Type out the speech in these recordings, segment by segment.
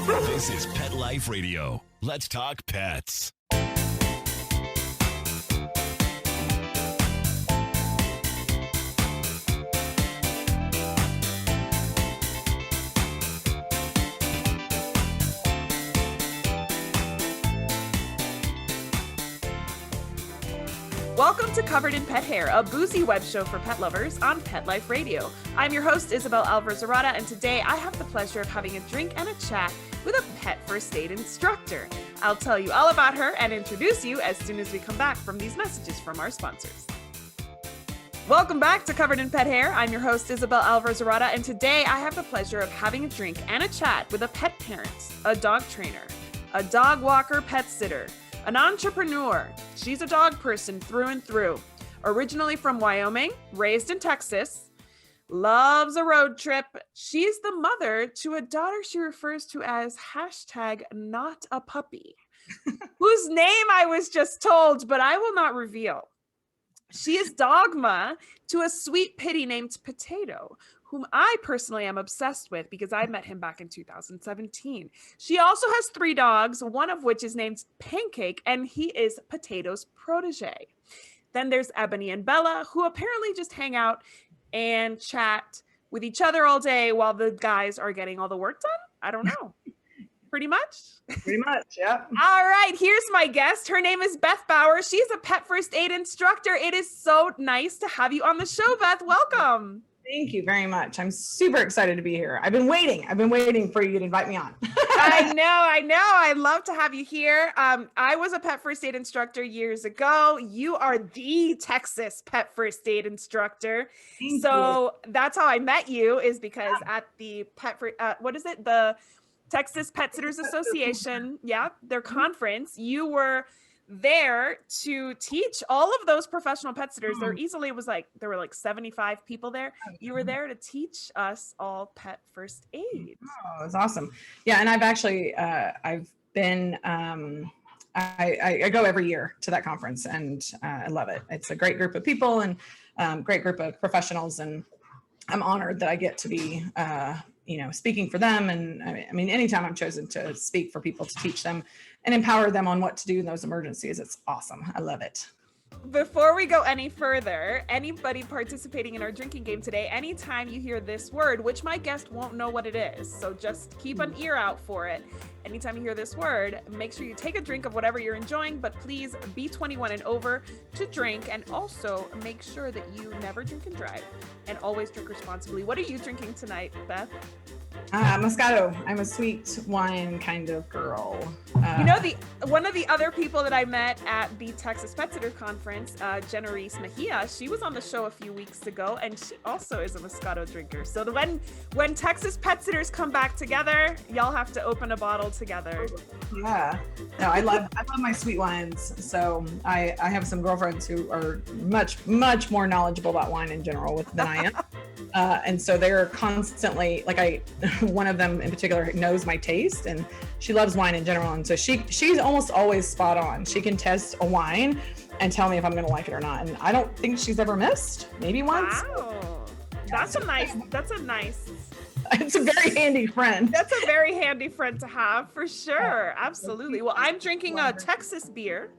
This is Pet Life Radio. Let's talk pets. Welcome to Covered in Pet Hair, a boozy web show for pet lovers on Pet Life Radio. I'm your host, Isabel Alvarez-Arata, and today I have the pleasure of having a drink and a chat with a Pet First Aid Instructor. I'll tell you all about her and introduce you as soon as we come back from these messages from our sponsors. Welcome back to Covered in Pet Hair. I'm your host, Isabel Alvarez-Arata, and today I have the pleasure of having a drink and a chat with a pet parent, a dog trainer, a dog walker pet sitter, an entrepreneur. She's a dog person through and through. Originally from Wyoming, raised in Texas, loves a road trip. She's the mother to a daughter she refers to as #NotAPuppy, whose name I was just told, but I will not reveal. She is dogma to a sweet pitty named Potato, whom I personally am obsessed with because I met him back in 2017. She also has 3 dogs, one of which is named Pancake, and he is Potato's protege. Then there's Ebony and Bella, who apparently just hang out and chat with each other all day while the guys are getting all the work done. I don't know. Pretty much? Pretty much, yeah. All right, here's my guest. Her name is Beth Bauer. She's a Pet First Aid Instructor. It is so nice to have you on the show, Beth. Welcome. Thank you very much. I'm super excited to be here. I've been waiting for you to invite me on. I know. I'd love to have you here. I was a Pet First Aid Instructor years ago. You are the Texas Pet First Aid Instructor. Thank you. That's how I met you, is because at the the Texas Pet Sitters Association, their conference, you were there to teach all of those professional pet sitters. There were like 75 people there. You were there to teach us all Pet First Aid. Oh, it's awesome. Yeah, and I've actually I've been I go every year to that conference, and I love it. It's a great group of people and great group of professionals, and I'm honored that I get to be speaking for them. And I mean, anytime I'm chosen to speak for people, to teach them and empower them on what to do in those emergencies, it's awesome. I love it. Before we go any further, anybody participating in our drinking game today, anytime you hear this word, which my guest won't know what it is, so just keep an ear out for it. Anytime you hear this word, make sure you take a drink of whatever you're enjoying, but please be 21 and over to drink, and also make sure that you never drink and drive and always drink responsibly. What are you drinking tonight, Beth? Moscato. I'm a sweet wine kind of girl. One of the other people that I met at the Texas Pet Sitter Conference, Jenerice Mejia, she was on the show a few weeks ago, and she also is a Moscato drinker. So when Texas Pet Sitters come back together, y'all have to open a bottle together. Yeah. No, I love my sweet wines. So I have some girlfriends who are much more knowledgeable about wine in general than I am. And so they're constantly one of them in particular knows my taste, and she loves wine in general. And so she's almost always spot on. She can test a wine and tell me if I'm going to like it or not. And I don't think she's ever missed. Maybe once. Wow. That's a nice. It's a very handy friend. That's a very handy friend to have, for sure. Absolutely. Well, I'm drinking a Texas beer.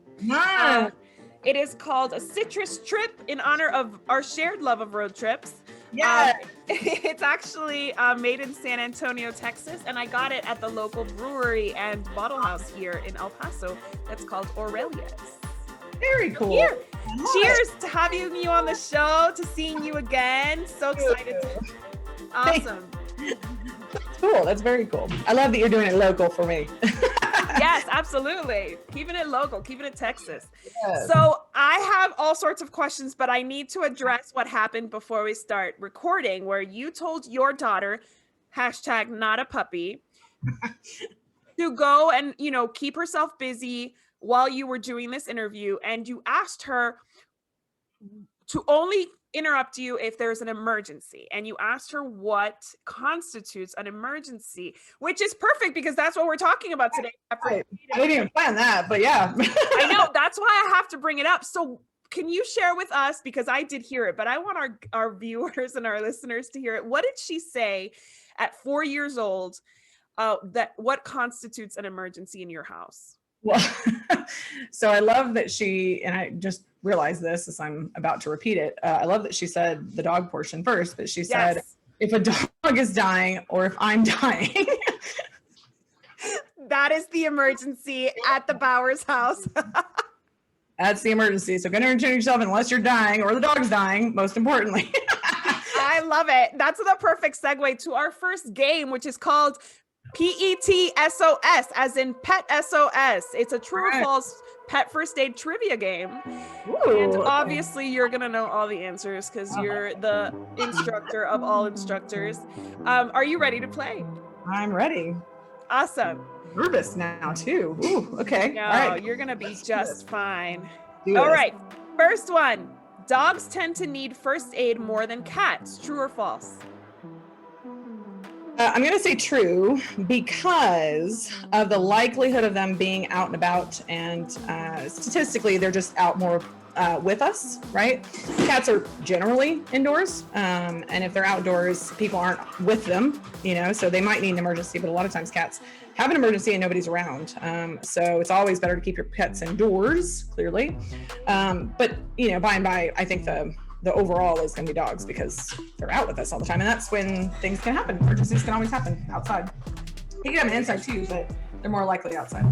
It is called a Citrus Trip in honor of our shared love of road trips. Yeah. It's actually made in San Antonio, Texas, and I got it at the local brewery and bottle house here in El Paso. That's called Aurelia's. Very cool. Cheers to having you on the show, to seeing you again. So excited. Awesome. Cool. That's very cool. I love that you're doing it local for me. Yes, absolutely. Keeping it local, keeping it Texas. Yes. So I have all sorts of questions, but I need to address what happened before we start recording, where you told your daughter, #NotAPuppy, to go and, keep herself busy while you were doing this interview. And you asked her to only interrupt you if there's an emergency, and you asked her what constitutes an emergency, which is perfect because that's what we're talking about today. I didn't even plan that, but yeah. I know, that's why I have to bring it up. So can you share with us, because I did hear it, but I want our viewers and our listeners to hear it. What did she say at 4 years old what constitutes an emergency in your house? Well, so I love that and I just realized this as I'm about to repeat it. I love that she said the dog portion first, but she said, Yes. if a dog is dying or if I'm dying. That is the emergency at the Bowers house. That's the emergency. So go and yourself unless you're dying or the dog's dying, most importantly. I love it. That's the perfect segue to our first game, which is called PET-SOS, as in Pet SOS. It's a true or false Pet First Aid trivia game. Ooh, and obviously you're going to know all the answers because you're the instructor of all instructors. Are you ready to play? I'm ready. Awesome. Nervous now too. Ooh, okay. No, all right. You're going to be just fine. Do All this. right. First one. Dogs tend to need first aid more than cats. True or false? I'm going to say true because of the likelihood of them being out and about, and statistically, they're just out more with us, right? Cats are generally indoors, and if they're outdoors, people aren't with them, so they might need an emergency, but a lot of times cats have an emergency and nobody's around. So it's always better to keep your pets indoors, clearly. But, by and by, I think the overall is going to be dogs because they're out with us all the time. And that's when things can happen. Emergencies can always happen outside. You can have them inside too, but they're more likely outside.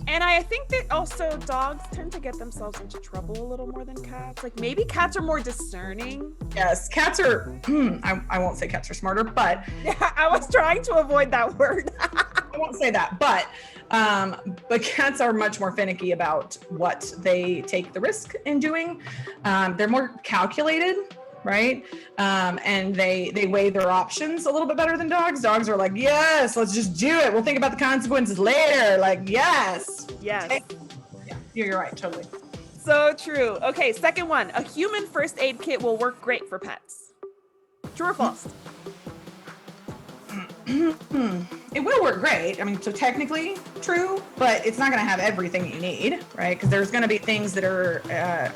And I think that also dogs tend to get themselves into trouble a little more than cats. Like maybe cats are more discerning. Yes, cats are, I won't say cats are smarter, but. Yeah, I was trying to avoid that word. I won't say that, but cats are much more finicky about what they take the risk in doing. They're more calculated, right? And they weigh their options a little bit better than dogs. Dogs are like, yes, let's just do it. We'll think about the consequences later. Like, yes. Yes. Okay. Yeah, you're right, totally. So true. Okay, second one. A human first aid kit will work great for pets. True or false? It will work great. I mean, so technically true, but it's not going to have everything you need, right? Because there's going to be things that are,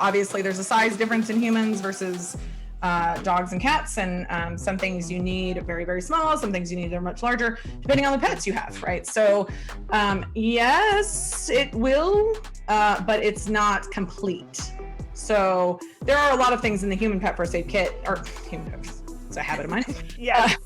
obviously there's a size difference in humans versus dogs and cats, and some things you need very, very small, some things you need are much larger, depending on the pets you have, right? So yes, it will, but it's not complete. So there are a lot of things in the human pet first aid kit, or it's a habit of mine. Yes.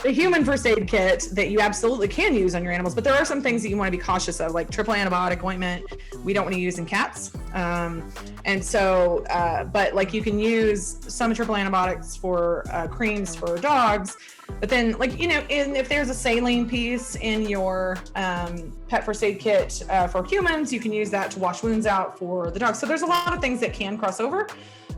The human first aid kit that you absolutely can use on your animals, but there are some things that you want to be cautious of, like triple antibiotic ointment. We don't want to use in cats. And so, but like you can use some triple antibiotics for creams for dogs, but then if there's a saline piece in your pet first aid kit for humans, you can use that to wash wounds out for the dogs. So there's a lot of things that can cross over.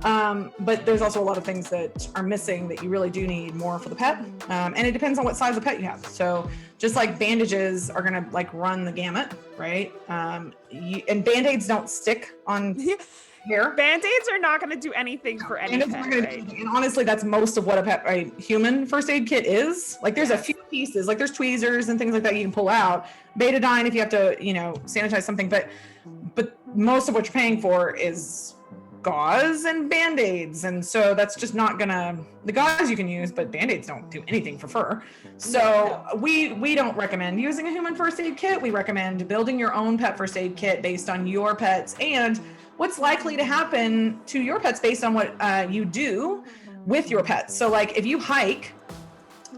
But there's also a lot of things that are missing that you really do need more for the pet. And it depends on what size of pet you have. So just like bandages are going to run the gamut, right? And Band-Aids don't stick on hair. Band-Aids are not going to do anything for any pet, right? And honestly, that's most of what a human first aid kit is. Like there's a few pieces, like there's tweezers and things like that you can pull out. Betadine if you have to, sanitize something, but most of what you're paying for is gauze and Band-Aids, and so that's just not the gauze you can use, but Band-Aids don't do anything for fur. So we don't recommend using a human first aid kit. We recommend building your own pet first aid kit based on your pets and what's likely to happen to your pets based on what you do with your pets. So like if you hike,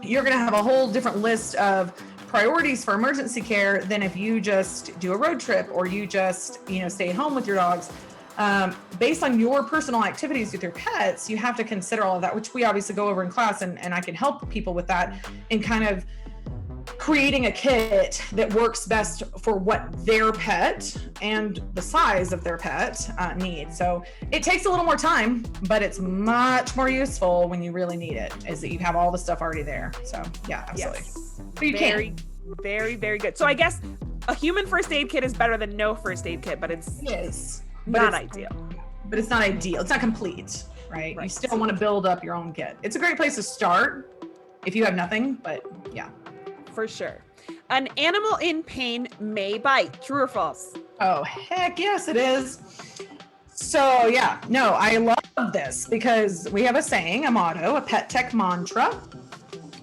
you're going to have a whole different list of priorities for emergency care than if you just do a road trip or you just stay at home with your dogs. Based on your personal activities with your pets, you have to consider all of that, which we obviously go over in class, and I can help people with that in kind of creating a kit that works best for what their pet and the size of their pet needs. So it takes a little more time, but it's much more useful when you really need it, is that you have all the stuff already there. So yeah, absolutely. Yes. But you very, very, very good. So I guess a human first aid kit is better than no first aid kit, but it is not ideal. But it's not ideal. It's not complete, right? You still want to build up your own kit. It's a great place to start if you have nothing, but yeah. For sure. An animal in pain may bite. True or false? Oh, heck yes, it is. So yeah, no, I love this because we have a saying, a motto, a PetTech mantra.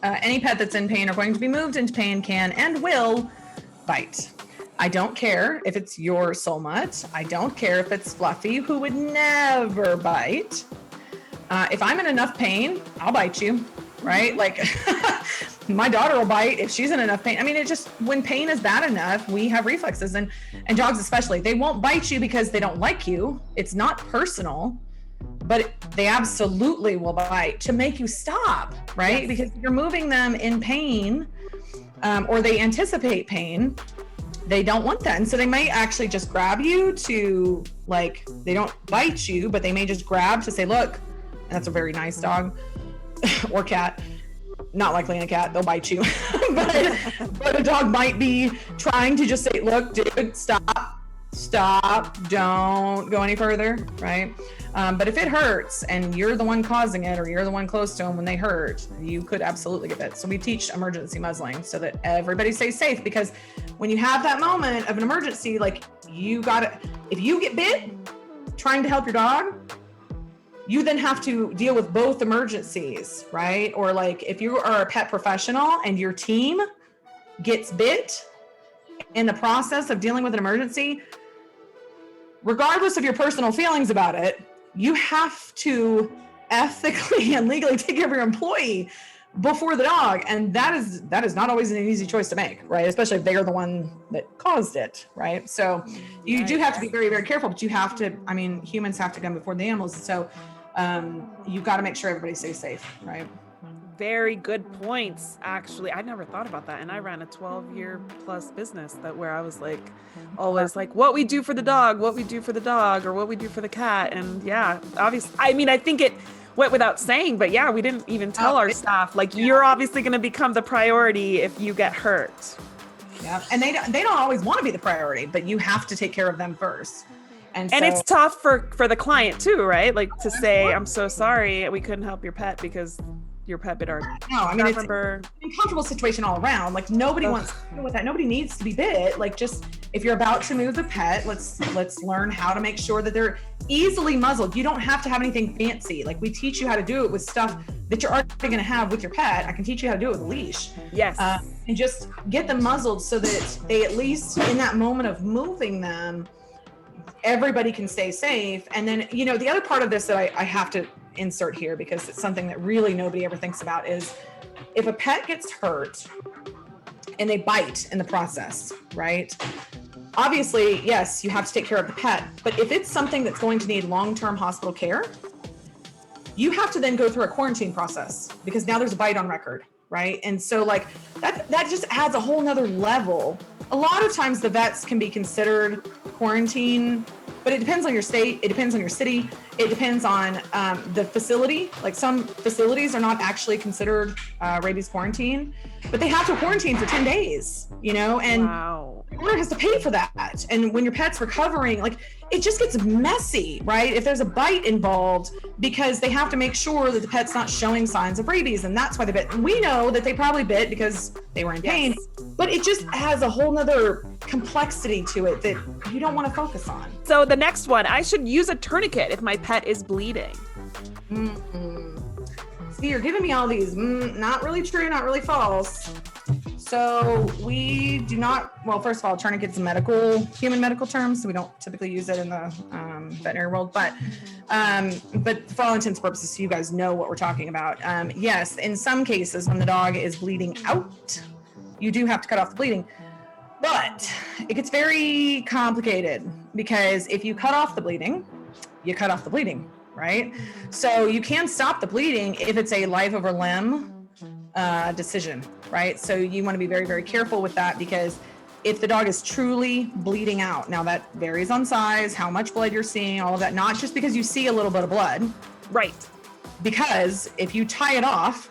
Any pet that's in pain or going to be moved into pain can and will bite. I don't care if it's your soul mutt. I don't care if it's Fluffy, who would never bite. If I'm in enough pain, I'll bite you, right? Like my daughter will bite if she's in enough pain. I mean, it just, when pain is bad enough, we have reflexes, and dogs especially, they won't bite you because they don't like you. It's not personal, but they absolutely will bite to make you stop, right? Yes. Because you're moving them in pain, or they anticipate pain. They don't want that. And so they may actually just grab you to, like, they don't bite you, but they may just grab to say, look, and that's a very nice dog or cat. Not likely in a cat, they'll bite you. but a dog might be trying to just say, look, dude, stop, don't go any further, right? But if it hurts and you're the one causing it, or you're the one close to them when they hurt, you could absolutely get bit. So we teach emergency muzzling so that everybody stays safe, because when you have that moment of an emergency, like, you gotta, if you get bit trying to help your dog, you then have to deal with both emergencies, right? Or like, if you are a pet professional and your team gets bit in the process of dealing with an emergency, regardless of your personal feelings about it, you have to ethically and legally take care of your employee before the dog. And that is not always an easy choice to make, right? Especially if they are the one that caused it, right? So you do have to be very, very careful, but you have to, I mean, humans have to come before the animals. So you've got to make sure everybody stays safe, right? Very good points, actually. I never thought about that. And I ran a 12-year plus business where I was like, always like, what we do for the dog, or what we do for the cat. And yeah, obviously, I mean, I think it went without saying, but yeah, we didn't even tell our staff, like, you're obviously going to become the priority if you get hurt. Yeah. And they don't always want to be the priority, but you have to take care of them first. And it's tough for the client too, right? Like, to say, I'm so sorry, we couldn't help your pet because your pet bit our it's an uncomfortable situation all around. Like, nobody wants to deal with that. Nobody needs to be bit. Like, just, if you're about to move the pet, let's learn how to make sure that they're easily muzzled. You don't have to have anything fancy. Like, we teach you how to do it with stuff that you're already going to have with your pet. I can teach you how to do it with a leash. Yes. And just get them muzzled so that they, at least in that moment of moving them, everybody can stay safe. And then, you know, the other part of this that I have to insert here, because it's something that really nobody ever thinks about, is if a pet gets hurt and they bite in the process, right? Obviously, yes, you have to take care of the pet, but if it's something that's going to need long-term hospital care, you have to then go through a quarantine process, because now there's a bite on record, right? And so, like, that just adds a whole nother level. A lot of times the vets can be considered quarantine, but it depends on your state, it depends on your city, it depends on the facility. Like, some facilities are not actually considered rabies quarantine, but they have to quarantine for 10 days, you know, and the owner has to pay for that. And when your pet's recovering, like, it just gets messy, right? If there's a bite involved, because they have to make sure that the pet's not showing signs of rabies, and that's why they bit. And we know that they probably bit because they were in pain, but it just has a whole nother complexity to it that you don't want to focus on. So the next one, I should use a tourniquet if my pet is bleeding. See, you're giving me all these, not really true, not really false. So we do not, well, first of all, tourniquet's a human medical term, so we don't typically use it in the veterinary world, but for all intents and purposes, so you guys know what we're talking about. Yes, in some cases, when the dog is bleeding out, you do have to cut off the bleeding, but it gets very complicated, because if you cut off the bleeding, you cut off the bleeding, right? So you can stop the bleeding if it's a life over limb decision, right? So you want to be very, very careful with that, because if the dog is truly bleeding out, now that varies on size, how much blood you're seeing, all of that, not just because you see a little bit of blood. Right. Because if you tie it off,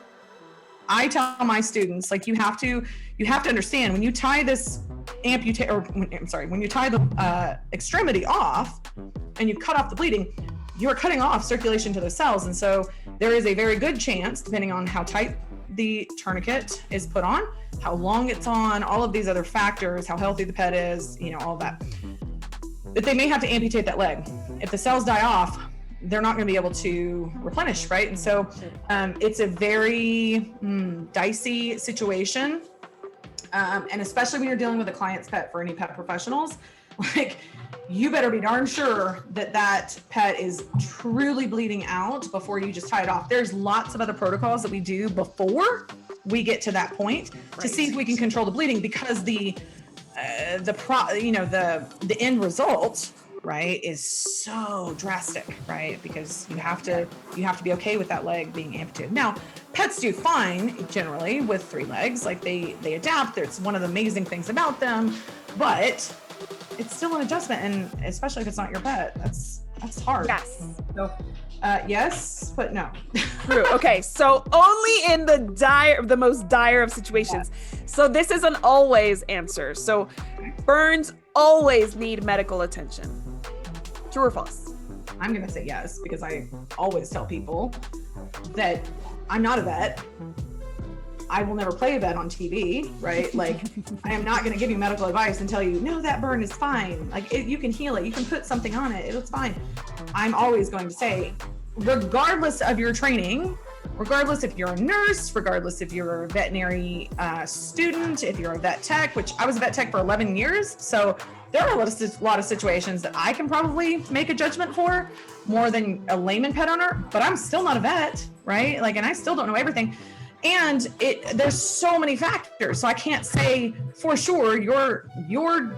I tell my students, like, you have to understand, when you tie this when you tie the extremity off and you cut off the bleeding, you're cutting off circulation to those cells. And so there is a very good chance, depending on how tight the tourniquet is put on, how long it's on, all of these other factors, how healthy the pet is, you know, all that they may have to amputate that leg. If the cells die off, they're not going to be able to replenish, right? And so it's a very dicey situation. And especially when you're dealing with a client's pet, for any pet professionals, like, you better be darn sure that that pet is truly bleeding out before you just tie it off. There's lots of other protocols that we do before we get to that point to see if we can control the bleeding, because the end result, right, is so drastic, right? Because you have to be okay with that leg being amputated. Now, pets do fine generally with 3 legs, like they adapt. It's one of the amazing things about them, but it's still an adjustment, and especially if it's not your pet, that's hard. Yes. So, yes, but no. True. Okay, so only in the most dire of situations. Yeah. So this is an always answer. So burns always need medical attention. True or false? I'm gonna say yes, because I always tell people that I'm not a vet. I will never play a vet on TV, right? Like, I am not going to give you medical advice and tell you, no, that burn is fine. Like, you can heal it. You can put something on it. It's fine. I'm always going to say, regardless of your training, regardless if you're a nurse, regardless if you're a veterinary student, if you're a vet tech, which I was a vet tech for 11 years. So there are a lot of situations that I can probably make a judgment for more than a layman pet owner, but I'm still not a vet, right? Like, and I still don't know everything. And there's so many factors. So I can't say for sure your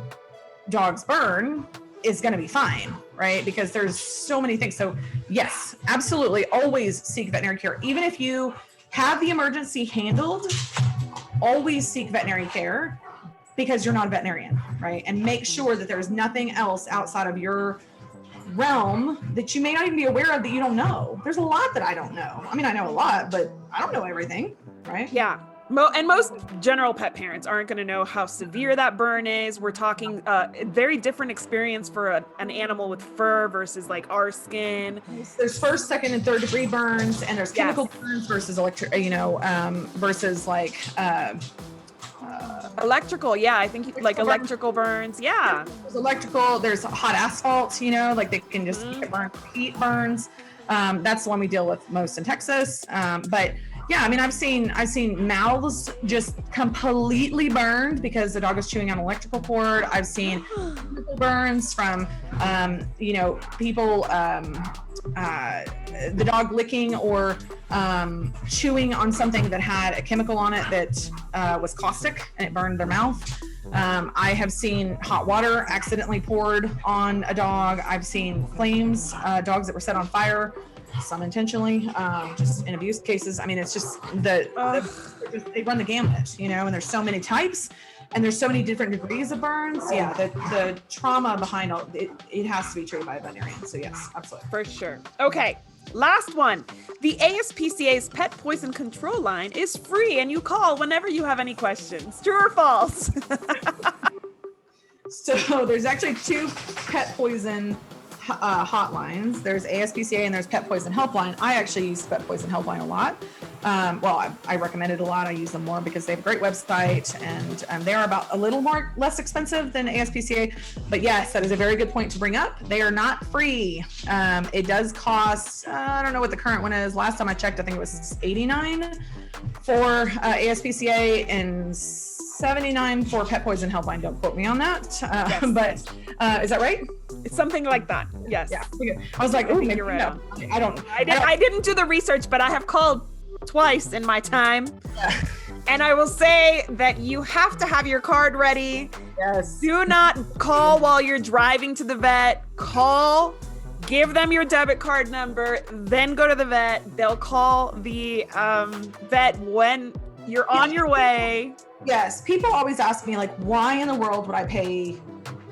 dog's burn is going to be fine, right? Because there's so many things. So yes, absolutely. Always seek veterinary care. Even if you have the emergency handled, always seek veterinary care, because you're not a veterinarian, right? And make sure that there's nothing else outside of your realm that you may not even be aware of that you don't know. There's a lot that I don't know. I mean, I know a lot, but I don't know everything, right? Yeah. And most general pet parents aren't going to know how severe that burn is. We're talking very different experience for an animal with fur versus like our skin. There's first, second, and third degree burns, and there's chemical burns versus versus like electrical. Yeah, I think like electrical burns. Yeah. There's electrical, there's hot asphalt, like they can just get burned, heat burns. That's the one we deal with most in Texas. But yeah, I mean, I've seen mouths just completely burned because the dog is chewing on electrical cord. I've seen burns from, people, the dog licking or chewing on something that had a chemical on it that was caustic, and it burned their mouth. I have seen hot water accidentally poured on a dog. I've seen flames, dogs that were set on fire, some intentionally, just in abuse cases. I mean, it's just they run the gamut, and there's so many types and there's so many different degrees of burns. Yeah, the trauma behind all it has to be treated by a veterinarian. So yes, absolutely. For sure. Okay. Last one. The ASPCA's Pet Poison Control Line is free, and you call whenever you have any questions. True or false? So there's actually 2 pet poison hotlines. There's ASPCA and there's Pet Poison Helpline. I actually use Pet Poison Helpline a lot. I recommend it a lot. I use them more because they have a great website, and they are about a little less expensive than ASPCA. But yes, that is a very good point to bring up. They are not free. It does cost, I don't know what the current one is. Last time I checked, I think it was $89 for ASPCA and $79 for Pet Poison Helpline. Don't quote me on that. Yes. But is that right? It's something like that. Yes. Yeah. I was like, oh, maybe you're right. No. I didn't do the research, but I have called twice in my time. Yeah. And I will say that you have to have your card ready. Yes. Do not call while you're driving to the vet. Call, give them your debit card number, then go to the vet. They'll call the vet when you're on your way. Yes. People always ask me, like, why in the world would I pay,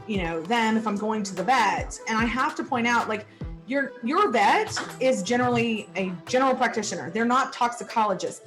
them if I'm going to the vet? And I have to point out, like, your vet is generally a general practitioner. They're not toxicologists.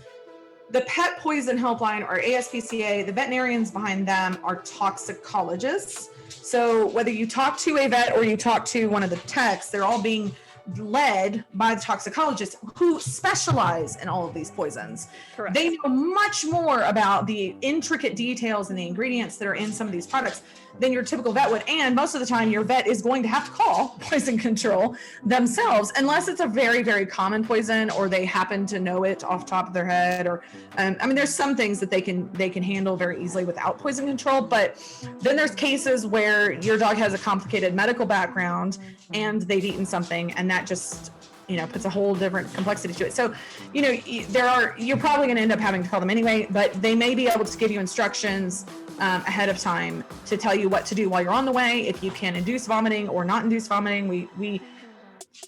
The Pet Poison Helpline, or ASPCA, the veterinarians behind them are toxicologists. So whether you talk to a vet or you talk to one of the techs, they're all being led by the toxicologists who specialize in all of these poisons. Correct. They know much more about the intricate details and the ingredients that are in some of these products than your typical vet would. And most of the time your vet is going to have to call poison control themselves, unless it's a very, very common poison or they happen to know it off the top of their head. Or, I mean, there's some things that they can handle very easily without poison control. But then there's cases where your dog has a complicated medical background and they've eaten something, and that just, you know, puts a whole different complexity to it. So, you know, you're probably going to end up having to call them anyway, but they may be able to give you instructions ahead of time to tell you what to do while you're on the way, if you can induce vomiting or not induce vomiting. We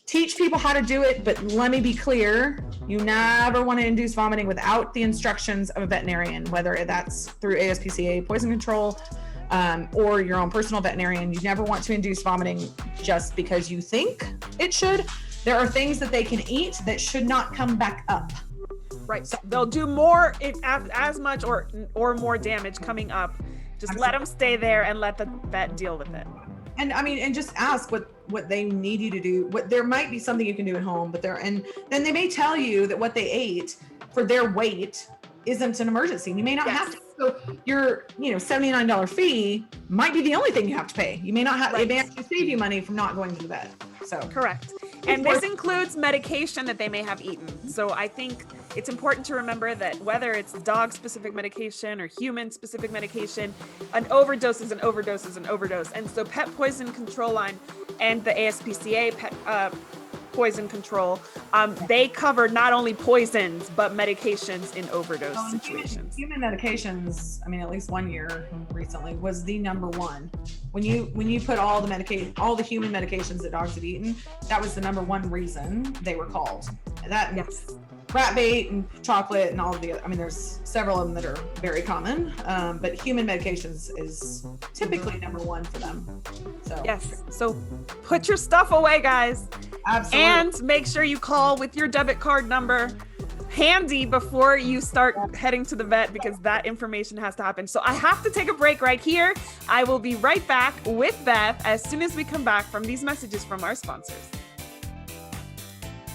teach people how to do it, but let me be clear, you never want to induce vomiting without the instructions of a veterinarian, whether that's through ASPCA poison control or your own personal veterinarian. You never want to induce vomiting just because you think it should. There are things that they can eat that should not come back up. Right. So they'll do more, as much or more damage coming up. Just let them stay there and let the vet deal with it. And I mean, and just ask what they need you to do. There might be something you can do at home, and then they may tell you that what they ate for their weight isn't an emergency. You may not have to. So your, $79 fee might be the only thing you have to pay. You may not have. It may actually save you money from not going to the vet. So correct. And this includes medication that they may have eaten. So I think it's important to remember that whether it's dog-specific medication or human-specific medication, an overdose is an overdose is an overdose. And so Pet Poison Control Line and the ASPCA Pet Poison Control, they cover not only poisons, but medications in overdose situations. Human medications, I mean, at least 1 year recently, was the number one. When you put all the human medications that dogs have eaten, that was the number one reason they were called. That, yes. Rat bait and chocolate and all of the other, I mean, there's several of them that are very common, but human medications is typically number one for them. So yes, so put your stuff away, guys. Absolutely. And make sure you call with your debit card number handy before you start heading to the vet, because that information has to happen. So I have to take a break right here. I will be right back with Beth as soon as we come back from these messages from our sponsors.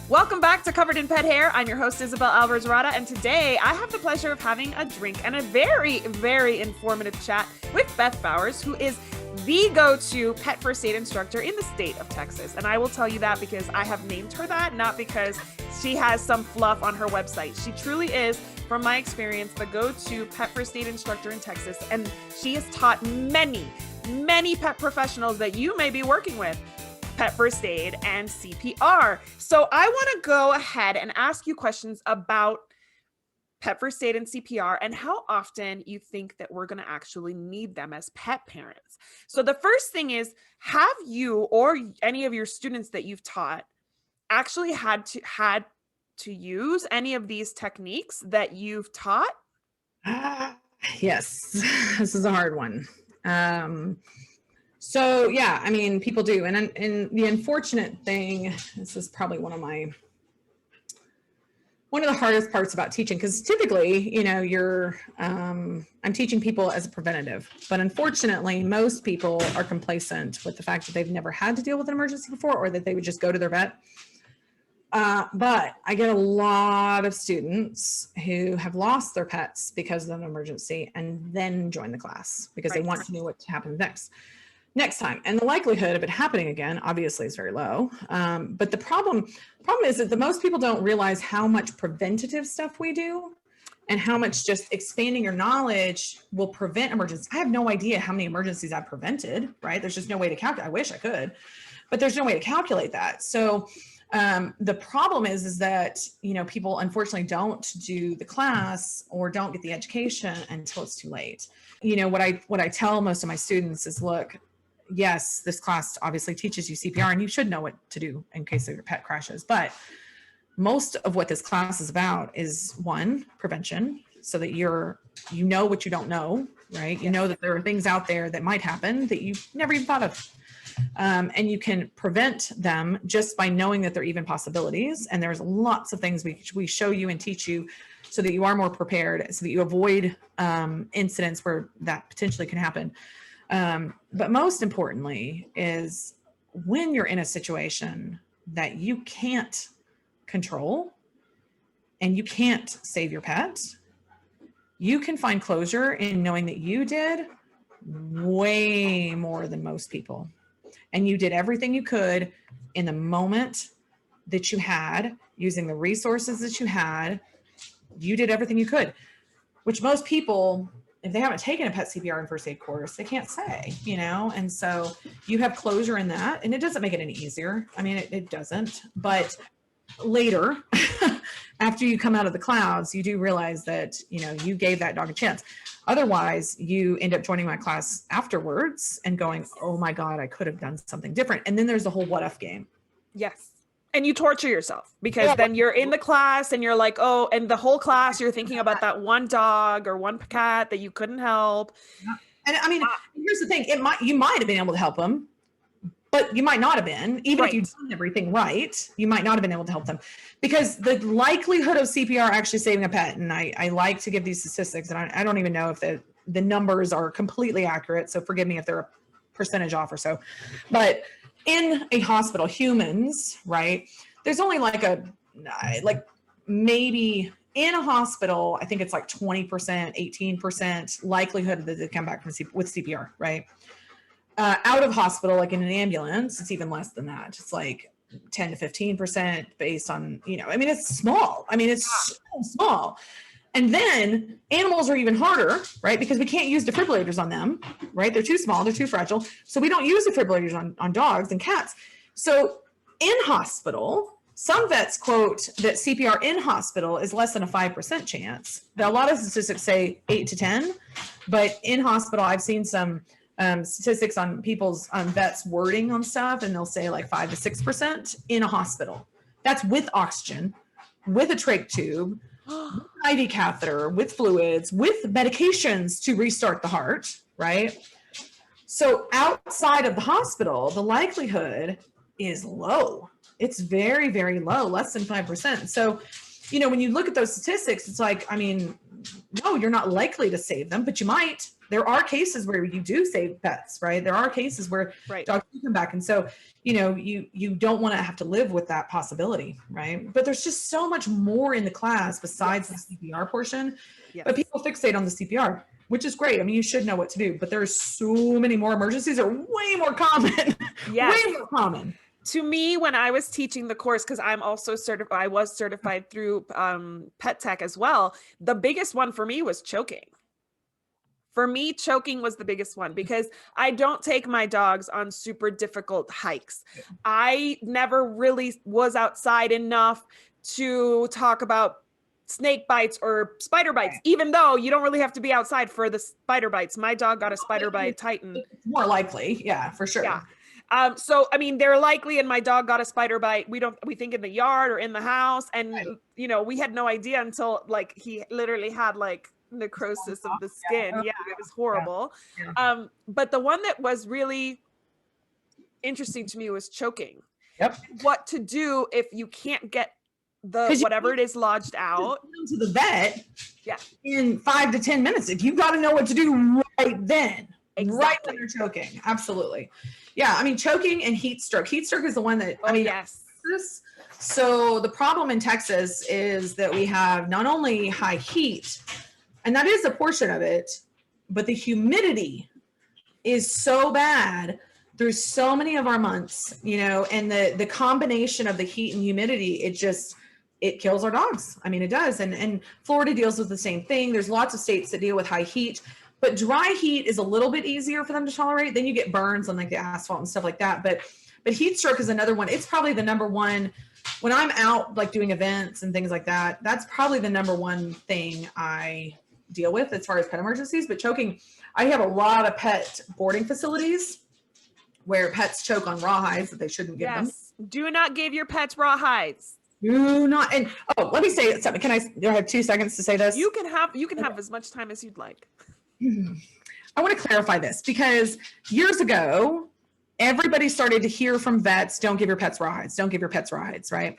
Welcome back to Covered in Pet Hair. I'm your host, Isabel Alvarez-Rada, and today I have the pleasure of having a drink and a very, very informative chat with Beth Bowers, who is the go-to pet first aid instructor in the state of Texas. And I will tell you that because I have named her that, not because she has some fluff on her website. She truly is, from my experience, the go-to pet first aid instructor in Texas. And she has taught many, many pet professionals that you may be working with Pet First Aid and CPR. So I want to go ahead and ask you questions about Pet First Aid and CPR and how often you think that we're going to actually need them as pet parents. So the first thing is, have you or any of your students that you've taught actually had to use any of these techniques that you've taught? Yes, this is a hard one. So yeah, I mean, people do. And the unfortunate thing, this is probably one of the hardest parts about teaching, because typically, I'm teaching people as a preventative, but unfortunately, most people are complacent with the fact that they've never had to deal with an emergency before, or that they would just go to their vet. But I get a lot of students who have lost their pets because of an emergency and then join the class because they want to know what happens next time. And the likelihood of it happening again, obviously, is very low. But the problem is that most people don't realize how much preventative stuff we do and how much just expanding your knowledge will prevent emergencies. I have no idea how many emergencies I've prevented, right? There's just no way to calculate. I wish I could, but there's no way to calculate that. So the problem is that, people unfortunately don't do the class or don't get the education until it's too late. What I tell most of my students is, look, yes, this class obviously teaches you CPR and you should know what to do in case your pet crashes. But most of what this class is about is, one, prevention, so that you know what you don't know, right? You know that there are things out there that might happen that you've never even thought of. And you can prevent them just by knowing that there are even possibilities. And there's lots of things we show you and teach you so that you are more prepared, so that you avoid incidents where that potentially can happen. But most importantly is, when you're in a situation that you can't control and you can't save your pet, you can find closure in knowing that you did way more than most people. And you did everything you could in the moment that you had, using the resources that you had. You did everything you could, which most people, if they haven't taken a pet CPR and first aid course, they can't say, and so you have closure in that, and it doesn't make it any easier. I mean, it doesn't, but later, after you come out of the clouds, you do realize that, you gave that dog a chance. Otherwise, you end up joining my class afterwards and going, oh my God, I could have done something different. And then there's the whole what if game. Yes. And you torture yourself because then you're in the class and you're like, oh, and the whole class, you're thinking about that one dog or one cat that you couldn't help. And I mean, here's the thing. You might have been able to help them, but you might not have been. Even if you'd done everything right, you might not have been able to help them, because the likelihood of CPR actually saving a pet, and I like to give these statistics, and I don't even know if the numbers are completely accurate, so forgive me if they're a percentage off or so. But in a hospital, humans, right, there's only maybe in a hospital, I think it's like 20%, 18% likelihood that they come back with CPR, right? Out of hospital, like in an ambulance, it's even less than that. It's like 10 to 15% based on, it's small. It's so small. And then animals are even harder, right? Because we can't use defibrillators on them, right? They're too small, they're too fragile. So we don't use defibrillators on dogs and cats. So in hospital, some vets quote that CPR in hospital is less than a 5% chance. Now, a lot of statistics say 8 to 10, but in hospital, I've seen some statistics on people's vets wording on stuff, and they'll say like 5 to 6% in a hospital. That's with oxygen, with a trach tube, with an IV catheter, with fluids, with medications to restart the heart, right? So outside of the hospital, the likelihood is low. It's very, very low, less than 5%. So, when you look at those statistics, it's like, no, you're not likely to save them, but you might. There are cases where you do save pets, right? There are cases where dogs do come back. And so, you don't want to have to live with that possibility, right? But there's just so much more in the class besides the CPR portion. Yes. But people fixate on the CPR, which is great. You should know what to do, but there's so many more emergencies are way more common. Yes. Way more common. To me, when I was teaching the course, because I'm also certified, I was certified through PetTech as well. The biggest one for me was choking. For me, choking was the biggest one because I don't take my dogs on super difficult hikes. I never really was outside enough to talk about snake bites or spider bites, even though you don't really have to be outside for the spider bites. My dog got a spider bite Titan. It's more likely. Yeah, for sure. Yeah. So, they're likely, and my dog got a spider bite. We think in the yard or in the house. And, we had no idea until he literally had necrosis of the skin. Yeah, it was horrible. Yeah. But the one that was really interesting to me was choking. Yep. What to do if you can't get the whatever it is lodged out to the vet in 5 to 10 minutes. If you got to know what to do right then. Exactly. Right when you're choking. Absolutely. Yeah. Choking and heat stroke. Heat stroke is the one that, yes. So the problem in Texas is that we have not only high heat, and that is a portion of it, but the humidity is so bad through so many of our months, and the combination of the heat and humidity, it kills our dogs. It does. And Florida deals with the same thing. There's lots of states that deal with high heat. But dry heat is a little bit easier for them to tolerate. Then you get burns on the asphalt and stuff like that. But heat stroke is another one. It's probably the number one when I'm out doing events and things like that. That's probably the number one thing I deal with as far as pet emergencies. But choking, I have a lot of pet boarding facilities where pets choke on rawhides that they shouldn't give them. Do not give your pets rawhides. Do not. And let me say something. Do I have 2 seconds to say this? You can have as much time as you'd like. I want to clarify this because years ago, everybody started to hear from vets, don't give your pets rawhides, don't give your pets rawhides, right?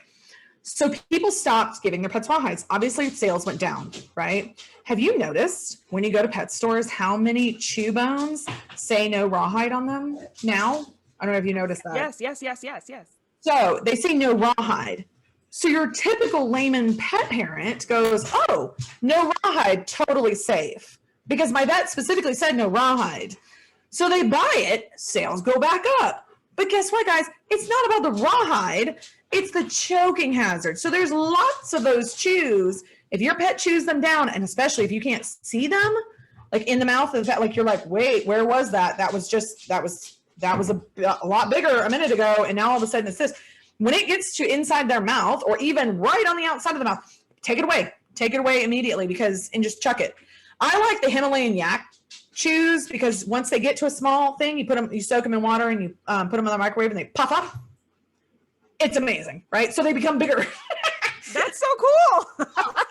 So people stopped giving their pets rawhides. Obviously, sales went down, right? Have you noticed when you go to pet stores, how many chew bones say no rawhide on them now? I don't know if you noticed that. Yes. So they say no rawhide. So your typical layman pet parent goes, oh, no rawhide, totally safe. Because my vet specifically said no rawhide. So they buy it, sales go back up. But guess what, guys? It's not about the rawhide, it's the choking hazard. So there's lots of those chews. If your pet chews them down, and especially if you can't see them, like in the mouth of that, like you're like, wait, where was that? That was a lot bigger a minute ago, and now all of a sudden it's this. When it gets to inside their mouth, or even right on the outside of the mouth, take it away immediately, and just chuck it. I like the Himalayan yak chews, because once they get to a small thing, you soak them in water and you put them in the microwave and they puff up. It's amazing, right? So they become bigger. That's so cool.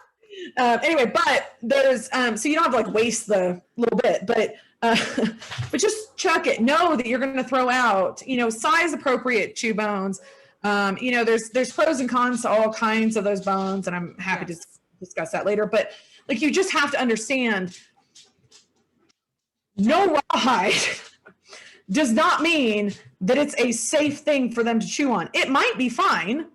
Anyway, but there's so you don't have to like waste the little bit, but just chuck it. Know that you're going to throw out, size appropriate chew bones. There's pros and cons to all kinds of those bones, and I'm happy to discuss that later. But like, you just have to understand, no rawhide does not mean that it's a safe thing for them to chew on. It might be fine,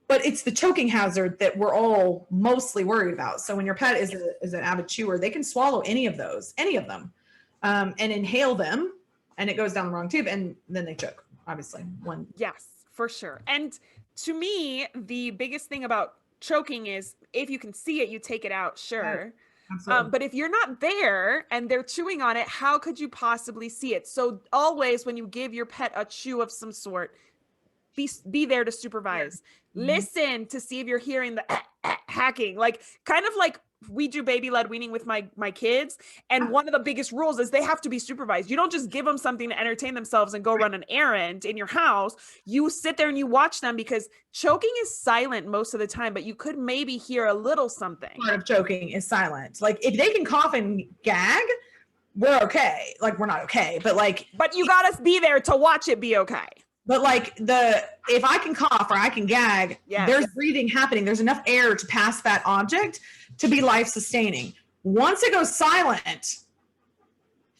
but it's the choking hazard that we're all mostly worried about. So when your pet is an avid chewer, they can swallow any of them, and inhale them, and it goes down the wrong tube, and then they choke, obviously. Yes, for sure. And to me, the biggest thing about choking is if you can see it, you take it out, sure. But if you're not there and they're chewing on it, how could you possibly see it? So always when you give your pet a chew of some sort, be there to supervise. Listen to see if you're hearing the hacking, kind of like we do baby-led weaning with my kids. And one of the biggest rules is they have to be supervised. You don't just give them something to entertain themselves and go run an errand in your house. You sit there and you watch them, because choking is silent most of the time, but you could maybe hear a little something. Part of choking is silent. Like, if they can cough and gag, we're okay. Like, we're not okay, but you gotta be there to watch it be okay. But if I can cough or I can gag, there's breathing happening. There's enough air to pass that object to be life sustaining. Once it goes silent,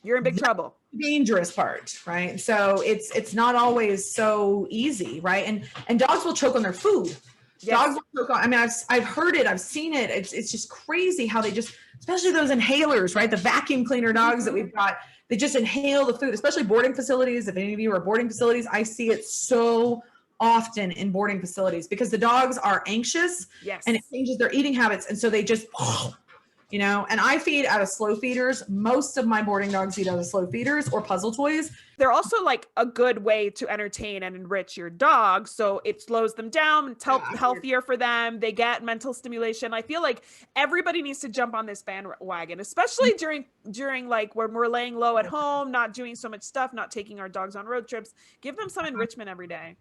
you're in big trouble. Dangerous part, right? So it's not always so easy, right? And dogs will choke on their food. Yes. Dogs will choke on. I mean, I've heard it. I've seen it. It's just crazy how they just, especially those inhalers, right? The vacuum cleaner dogs that we've got. They just inhale the food, especially boarding facilities. If any of you are boarding facilities, I see it so often in boarding facilities, because the dogs are anxious. Yes. And it changes their eating habits. And so they just, and I feed out of slow feeders. Most of my boarding dogs eat out of slow feeders or puzzle toys. They're also like a good way to entertain and enrich your dog. So it slows them down. It's healthier for them. They get mental stimulation. I feel like everybody needs to jump on this bandwagon, especially during like when we're laying low at home, not doing so much stuff, not taking our dogs on road trips. Give them some enrichment every day.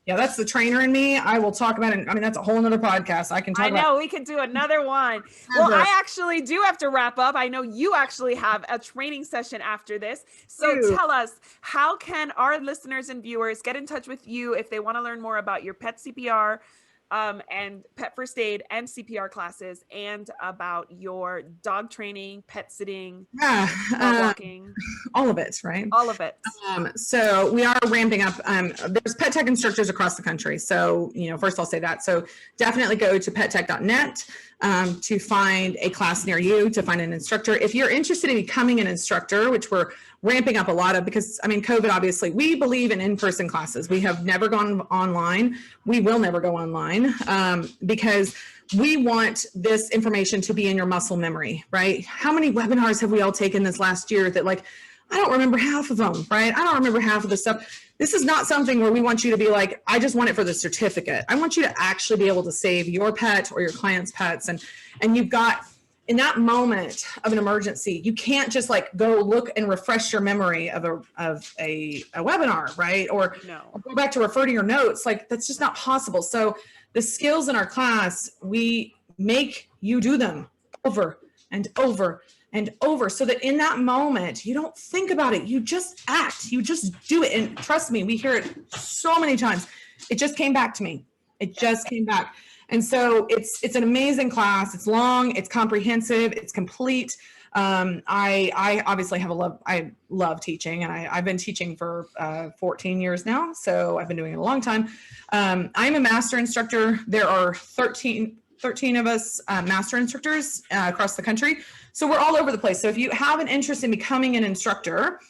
Yeah, that's the trainer in me. I will talk about it. I mean, that's a whole nother podcast. I know we can do another one. Well, I actually do have to wrap up. I know you actually have a training session after this. So tell us, how can our listeners and viewers get in touch with you if they want to learn more about your pet CPR and pet first aid and CPR classes, and about your dog training, pet sitting, walking? All of it, right? All of it. So we are ramping up. There's PetTech instructors across the country. So, first I'll say that. So definitely go to pettech.net to find a class near you, to find an instructor. If you're interested in becoming an instructor, which we're ramping up a lot of, because COVID, obviously, we believe in in-person classes. We have never gone online. We will never go online, because we want this information to be in your muscle memory, right? How many webinars have we all taken this last year that I don't remember half of them, right? I don't remember half of the stuff. This is not something where we want you to be like, I just want it for the certificate. I want you to actually be able to save your pet or your client's pets. And you've got, in that moment of an emergency, you can't just go look and refresh your memory of a webinar, right? Or go back to refer to your notes. That's just not possible. So the skills in our class, we make you do them over and over and over, so that in that moment, you don't think about it. You just act, you just do it. And trust me, we hear it so many times. It just came back to me. It just came back. And so it's an amazing class. It's long, it's comprehensive, it's complete. I obviously I love teaching, and I've been teaching for 14 years now. So I've been doing it a long time. I'm a master instructor. There are 13 of us master instructors across the country. So we're all over the place. So if you have an interest in becoming an instructor,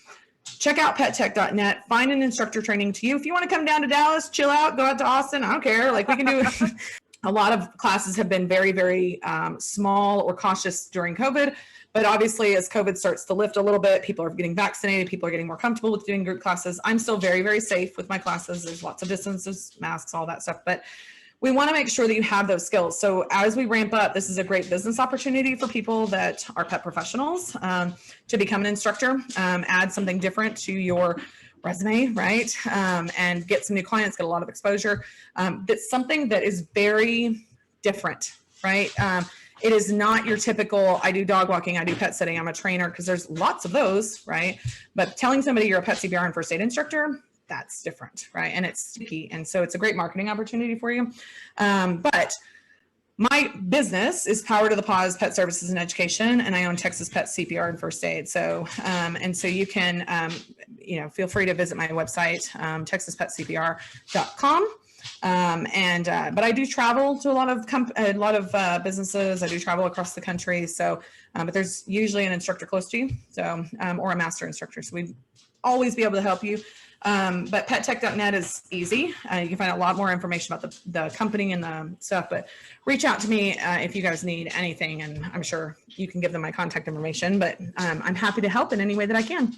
check out pettech.net, find an instructor training to you. If you want to come down to Dallas, chill out, go out to Austin, I don't care. Like, we can do a lot of classes have been very, very small or cautious during COVID. But obviously, as COVID starts to lift a little bit, people are getting vaccinated, people are getting more comfortable with doing group classes. I'm still very, very safe with my classes. There's lots of distances, masks, all that stuff. But we want to make sure that you have those skills. So as we ramp up, this is a great business opportunity for people that are pet professionals to become an instructor, add something different to your resume, right? And get some new clients, get a lot of exposure. That's something that is very different, right? It is not your typical, I do dog walking, I do pet sitting, I'm a trainer, because there's lots of those, right? But telling somebody you're a pet CPR and first aid instructor, that's different, right? And it's sticky. And so it's a great marketing opportunity for you. But my business is powered to the PawZ Pet Services and Education, and I own Texas Pet CPR and First Aid. So, and so you can, feel free to visit my website, texaspetcpr.com. But I do travel to a lot of businesses. I do travel across the country. So, but there's usually an instructor close to you. So, or a master instructor. So we'd always be able to help you. But pettech.net is easy. You can find a lot more information about the company and the stuff, but reach out to me if you guys need anything, and I'm sure you can give them my contact information, but I'm happy to help in any way that I can.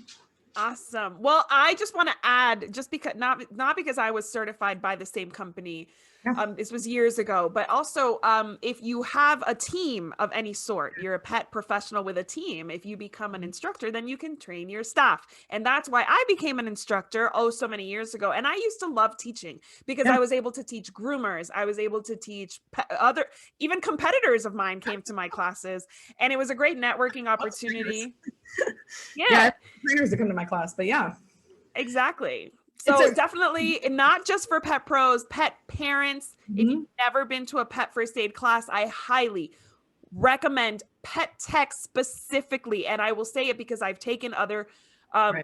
Awesome. Well, I just want to add, just because not because I was certified by the same company. Yeah. This was years ago, but also if you have a team of any sort, you're a pet professional with a team, if you become an instructor, then you can train your staff. And that's why I became an instructor so many years ago. And I used to love teaching because I was able to teach groomers. I was able to teach even competitors of mine came to my classes, and it was a great networking opportunity. Yeah, trainers that come to my class, but yeah. Exactly. So definitely not just for pet pros, pet parents. Mm-hmm. If you've never been to a pet first aid class, I highly recommend PetTech specifically. And I will say it because I've taken other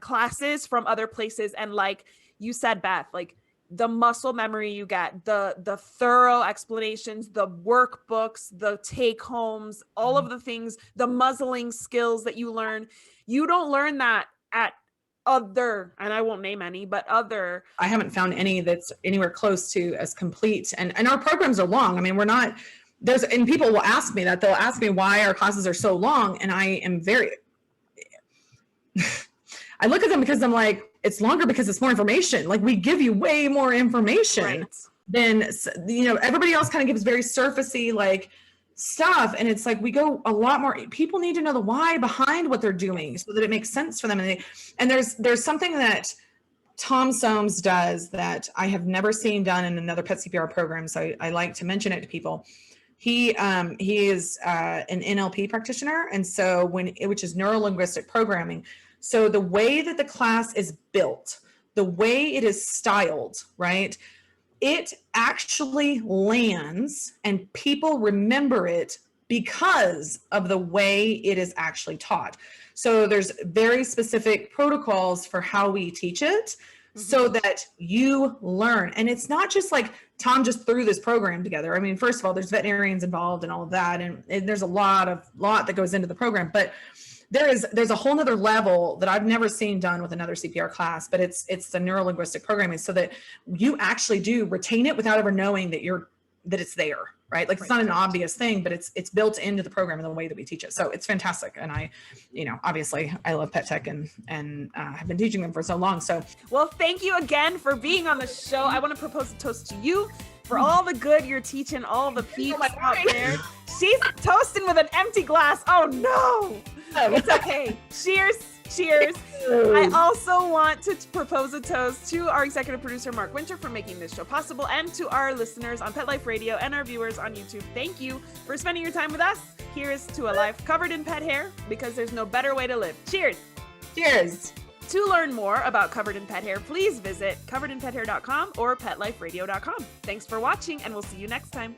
classes from other places. And like you said, Beth, like the muscle memory you get, the thorough explanations, the workbooks, the take homes, all of the things, the muzzling skills that you learn. You don't learn that at and I won't name any, but I haven't found any that's anywhere close to as complete. And our programs are long. I mean, and people will ask me that. They'll ask me why our classes are so long. And I am I look at them because I'm like, it's longer because it's more information. Like, we give you way more information than, everybody else kind of gives very surfacey, like, stuff. And it's like, we go a lot more. People need to know the why behind what they're doing so that it makes sense for them. And there's something that Tom Soames does that I have never seen done in another pet CPR program. So I like to mention it to people. He is an NLP practitioner. And so which is neuro-linguistic programming. So the way that the class is built, the way it is styled, right? It actually lands and people remember it because of the way it is actually taught. So there's very specific protocols for how we teach it so that you learn. And it's not just like Tom just threw this program together. I mean, first of all, there's veterinarians involved and all of that. And there's a lot that goes into the program, but there's a whole nother level that I've never seen done with another CPR class, but it's the neuro-linguistic programming so that you actually do retain it without ever knowing that it's there, right? Like, it's not an obvious thing, but it's built into the program in the way that we teach it. So it's fantastic. And I, obviously I love PetTech and have been teaching them for so long. So, well, thank you again for being on the show. I want to propose a toast to you for all the good you're teaching all the peeps out there. She's toasting with an empty glass. Oh no. It's okay. Cheers. I also want to propose a toast to our executive producer, Mark Winter, for making this show possible, and to our listeners on Pet Life Radio and our viewers on YouTube. Thank you for spending your time with us. Here's to a life covered in pet hair, because there's no better way to live. Cheers. Cheers. To learn more about Covered in Pet Hair, please visit coveredinpethair.com or petliferadio.com. Thanks for watching, and we'll see you next time.